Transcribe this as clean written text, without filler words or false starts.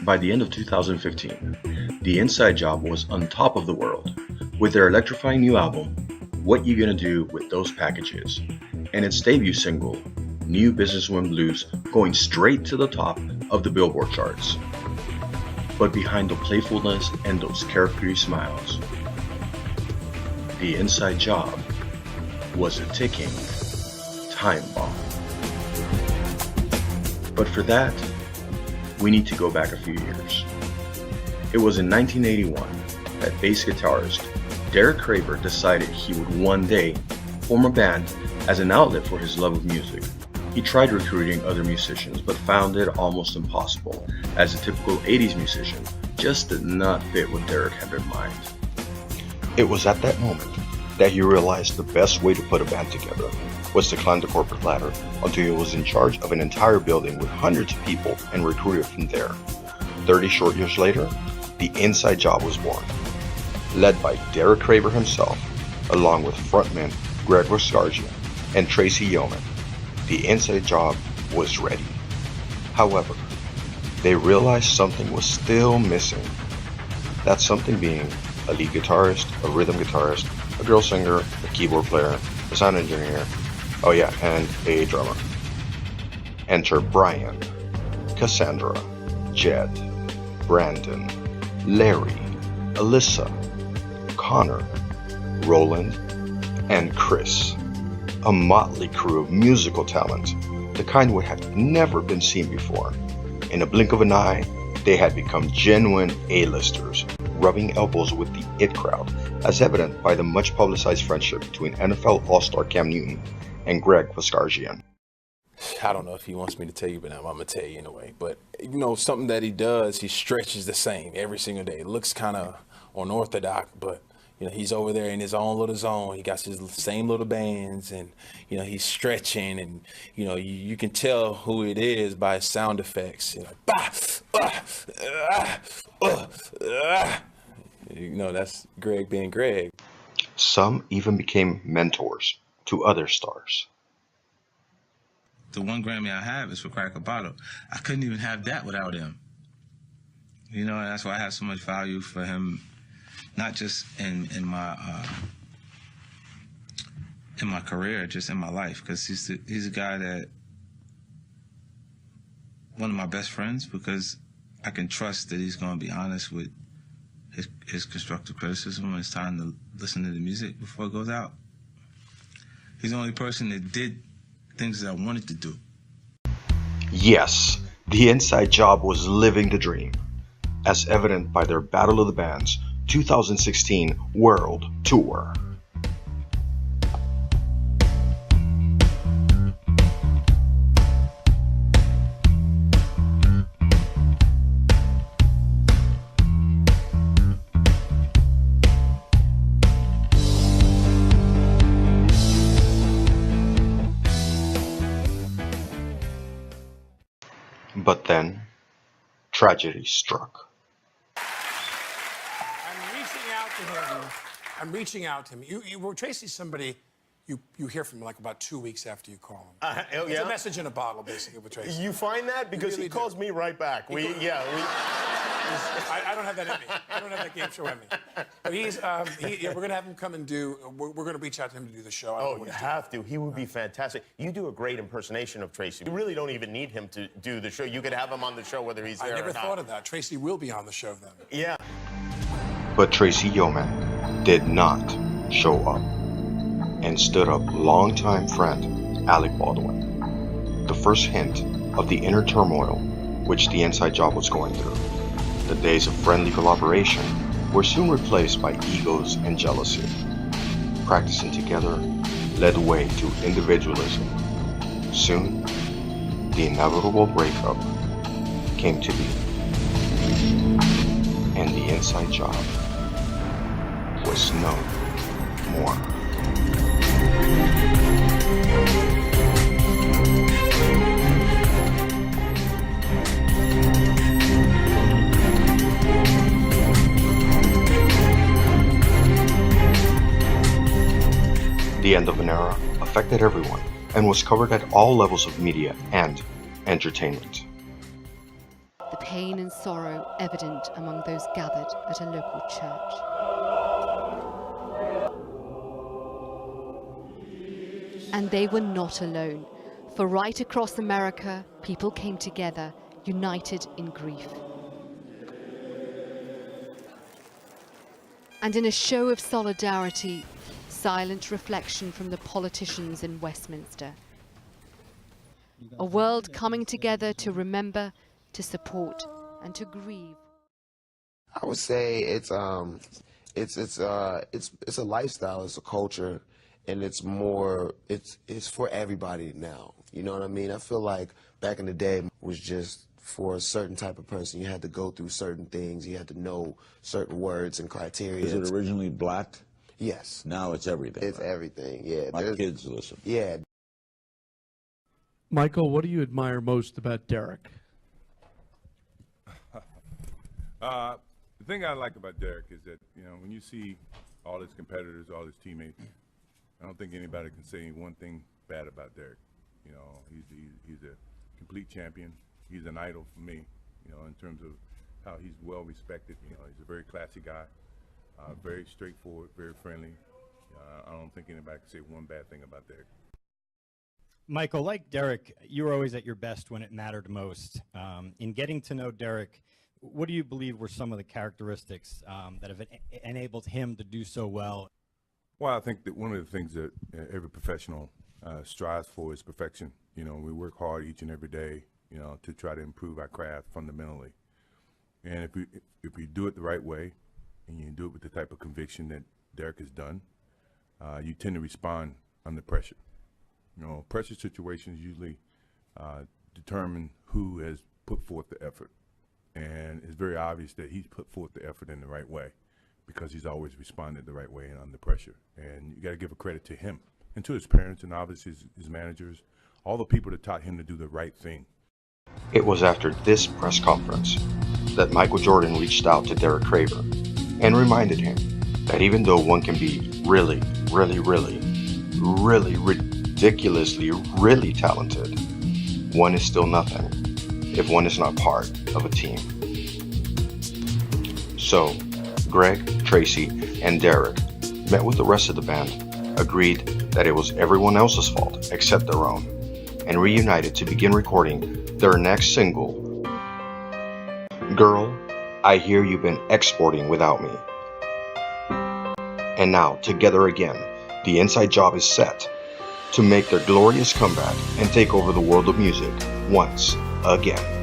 By the end of 2015, the Inside Job was on top of the world with their electrifying new album, What You Gonna Do With Those Packages, and its debut single, New Businesswoman Blues, going straight to the top of the Billboard charts. But behind the playfulness and those carefree smiles, the Inside Job was a ticking time bomb. But for that, we need to go back a few years. It was in 1981 that bass guitarist Derek Craver decided he would one day form a band as an outlet for his love of music. He tried recruiting other musicians but found it almost impossible, as a typical 80s musician just did not fit what Derek had in mind. It was at that moment that he realized the best way to put a band together was to climb the corporate ladder until he was in charge of an entire building with hundreds of people and recruited from there. 30 short years later, the Inside Job was born. Led by Derek Craver himself, along with frontman Greg Waskarjian and Tracy Yeoman, the Inside Job was ready. However, they realized something was still missing. That something being a lead guitarist, a rhythm guitarist, a girl singer, a keyboard player, a sound engineer, and a drummer. Enter Brian, Cassandra, Jed, Brandon, Larry, Alyssa, Connor, Roland, and Chris. A motley crew of musical talent, the kind would have never been seen before. In a blink of an eye, they had become genuine A-listers, rubbing elbows with the it crowd, as evident by the much publicized friendship between NFL All-Star Cam Newton and Greg Waskarjian. I don't know if he wants me to tell you, but I'm going to tell you anyway. But, something that he does, he stretches the same every single day. It looks kind of unorthodox, but, he's over there in his own little zone. He got his same little bands, and, he's stretching, and, you can tell who it is by his sound effects. That's Greg being Greg. Some even became mentors to other stars. The one Grammy I have is for Crack a Bottle. I couldn't even have that without him. And that's why I have so much value for him, not just in my career, just in my life, because he's a guy that, one of my best friends, because I can trust that he's going to be honest with his constructive criticism when it's time to listen to the music before it goes out. He's the only person that did things that I wanted to do. Yes, the Inside Job was living the dream, as evident by their Battle of the Bands 2016 World Tour. But then, tragedy struck. I'm reaching out to him. Tracy's somebody you hear from like about 2 weeks after you call him. It's a message in a bottle, basically, with Tracy. You find that? Because he calls me right back. I don't have that in me. I don't have that game show in me. But we're going to have him come and we're going to reach out to him to do the show. Oh, you have to. He would be fantastic. You do a great impersonation of Tracy. You really don't even need him to do the show. You could have him on the show whether he's there or not. I never thought of that. Tracy will be on the show then. Yeah. But Tracy Yeoman did not show up, and stood up longtime friend Alec Baldwin. The first hint of the inner turmoil which the Inside Job was going through. The days of friendly collaboration were soon replaced by egos and jealousy. Practicing together led the way to individualism. Soon, the inevitable breakup came to be. And the Inside Job was no more. The end of an era affected everyone and was covered at all levels of media and entertainment. The pain and sorrow evident among those gathered at a local church. And they were not alone, for right across America, people came together, united in grief. And in a show of solidarity, silent reflection from the politicians in Westminster. A world coming together to remember, to support, and to grieve. I would say it's a lifestyle, it's a culture, and it's for everybody now. You know what I mean? I feel like back in the day was just for a certain type of person. You had to go through certain things. You had to know certain words and criteria. Is it originally black? Yes. Now it's everything. It's right? everything, yeah. My kids listen. Yeah. Michael, what do you admire most about Derek? The thing I like about Derek is that, you know, when you see all his competitors, all his teammates, I don't think anybody can say one thing bad about Derek. You know, he's a complete champion. He's an idol for me, you know, in terms of how he's well respected. You know, he's a very classy guy, very straightforward, very friendly. I don't think anybody can say one bad thing about Derek. Michael, like Derek, you were always at your best when it mattered most. In getting to know Derek, what do you believe were some of the characteristics that have enabled him to do so well? Well, I think that one of the things that every professional strives for is perfection. You know, we work hard each and every day, you know, to try to improve our craft fundamentally. And if we do it the right way, and you do it with the type of conviction that Derek has done, you tend to respond under pressure. You know, pressure situations usually determine who has put forth the effort. And it's very obvious that he's put forth the effort in the right way because he's always responded the right way and under pressure. And you got to give a credit to him and to his parents and obviously his managers, all the people that taught him to do the right thing. It was after this press conference that Michael Jordan reached out to Derek Craver and reminded him that even though one can be really ridiculously really talented, one is still nothing if one is not part of a team. So, Greg, Tracy, and Derek met with the rest of the band, agreed that it was everyone else's fault except their own, and reunited to begin recording their next single, Girl, I Hear You've Been Exporting Without Me. And now, together again, the inside job is set to make their glorious comeback and take over the world of music once again.